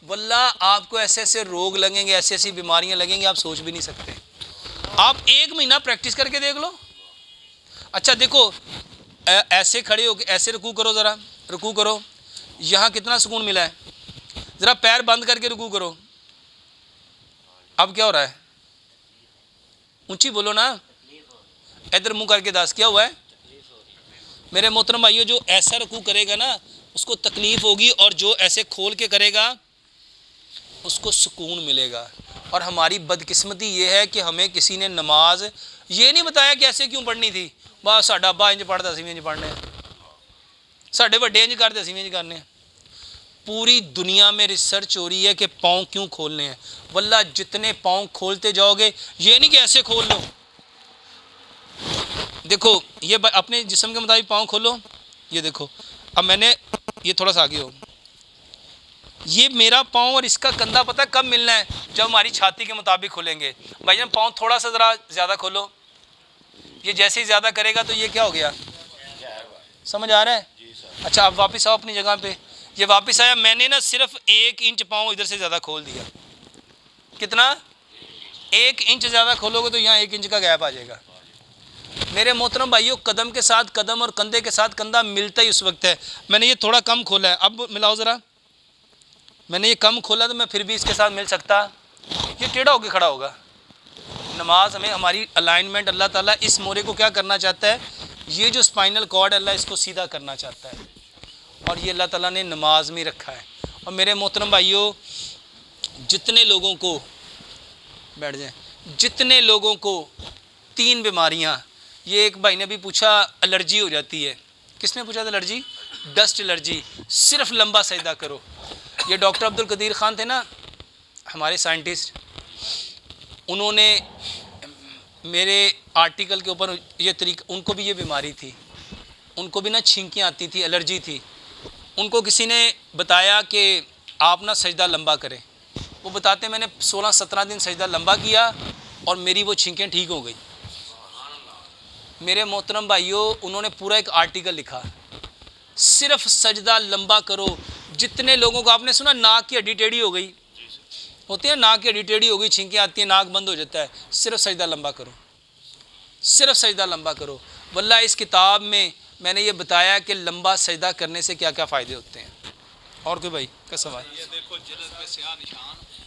واللہ آپ کو ایسے ایسے روگ لگیں گے، ایسی ایسی بیماریاں لگیں گی آپ سوچ بھی نہیں سکتے۔ آپ 1 مہینہ پریکٹس کر کے دیکھ لو۔ اچھا دیکھو، ایسے کھڑے ہو کے ایسے رکوع کرو، ذرا رکوع کرو، یہاں کتنا سکون ملا ہے۔ ذرا پیر بند کر کے رکوع کرو، اب کیا ہو رہا ہے؟ اونچی بولو نا، ادھر منہ کر کے دس کیا ہوا ہے؟ میرے محترم بھائیو، جو ایسا رکوع کرے گا نا اس کو تکلیف ہوگی، اور جو ایسے کھول کے کرے گا اس کو سکون ملے گا۔ اور ہماری بدقسمتی یہ ہے کہ ہمیں کسی نے نماز یہ نہیں بتایا کہ ایسے کیوں پڑھنی تھی۔ بس ساڈا ابا انج پڑھتا سی انج پڑھنے، ساڈے وڈے انج کرتے سی انج کرنے۔ پوری دنیا میں ریسرچ ہو رہی ہے کہ پاؤں کیوں کھولنے ہیں۔ واللہ جتنے پاؤں کھولتے جاؤ گے، یہ نہیں کہ ایسے کھول لو۔ دیکھو یہ اپنے جسم کے مطابق پاؤں کھولو، یہ دیکھو اب میں نے یہ تھوڑا سا آگے ہو، یہ میرا پاؤں اور اس کا کندھا پتہ کب ملنا ہے؟ جب ہماری چھاتی کے مطابق کھولیں گے۔ بھائی جان پاؤں تھوڑا سا ذرا زیادہ کھولو، یہ جیسے ہی زیادہ کرے گا تو یہ کیا ہو گیا؟ سمجھ آ رہا ہے؟ اچھا اب واپس آؤ اپنی جگہ پہ۔ یہ واپس آیا، میں نے نا صرف 1 انچ پاؤں ادھر سے زیادہ کھول دیا۔ کتنا؟ 1 انچ زیادہ کھولو گے تو یہاں 1 انچ کا گیپ آ جائے گا۔ میرے محترم بھائیو، قدم کے ساتھ قدم اور کندھے کے ساتھ کندھا ملتا ہی اس وقت ہے۔ میں نے یہ تھوڑا کم کھولا ہے، اب ملاؤ ذرا۔ میں نے یہ کم کھولا تو میں پھر بھی اس کے ساتھ مل سکتا، یہ ٹیڑھا ہو کے کھڑا ہوگا۔ نماز ہمیں ہماری الائنمنٹ اللہ تعالیٰ اس مورے کو کیا کرنا چاہتا ہے؟ یہ جو اسپائنل کارڈ اللہ اس کو سیدھا کرنا چاہتا ہے، اور یہ اللہ تعالیٰ نے نماز میں رکھا ہے۔ اور میرے محترم بھائیو، جتنے لوگوں کو بیٹھ جائیں، جتنے لوگوں کو 3 بیماریاں، یہ ایک بھائی نے بھی پوچھا الرجی ہو جاتی ہے۔ کس نے پوچھا تھا الرجی؟ Dust allergy. صرف لمبا سجدہ کرو۔ یہ ڈاکٹر عبد القدیر خان تھے نا ہمارے سائنٹسٹ، انہوں نے میرے آرٹیکل کے اوپر یہ طریقہ، ان کو بھی یہ بیماری تھی، ان کو بھی نا چھینکیاں آتی تھی، الرجی تھی۔ ان کو کسی نے بتایا کہ آپ نا سجدہ لمبا کریں، وہ بتاتے میں نے 16-17 دن سجدہ لمبا کیا اور میری وہ چھینکیں ٹھیک ہو گئی۔ میرے محترم بھائیو، انہوں نے پورا ایک آرٹیکل لکھا، صرف سجدہ لمبا کرو۔ جتنے لوگوں کو آپ نے سنا ناک کی ہڈی ٹیڑھی ہو گئی ہوتی ہے، ناک کی ہڈی ٹیڑھی ہو گئی، چھینکیں آتی ہیں، ناک بند ہو جاتا ہے، صرف سجدہ لمبا کرو، صرف سجدہ لمبا کرو۔ واللہ اس کتاب میں نے یہ بتایا کہ لمبا سجدہ کرنے سے کیا کیا فائدے ہوتے ہیں۔ اور کوئی بھائی کا سوال؟ یہ دیکھو جلد پہ سیاہ نشان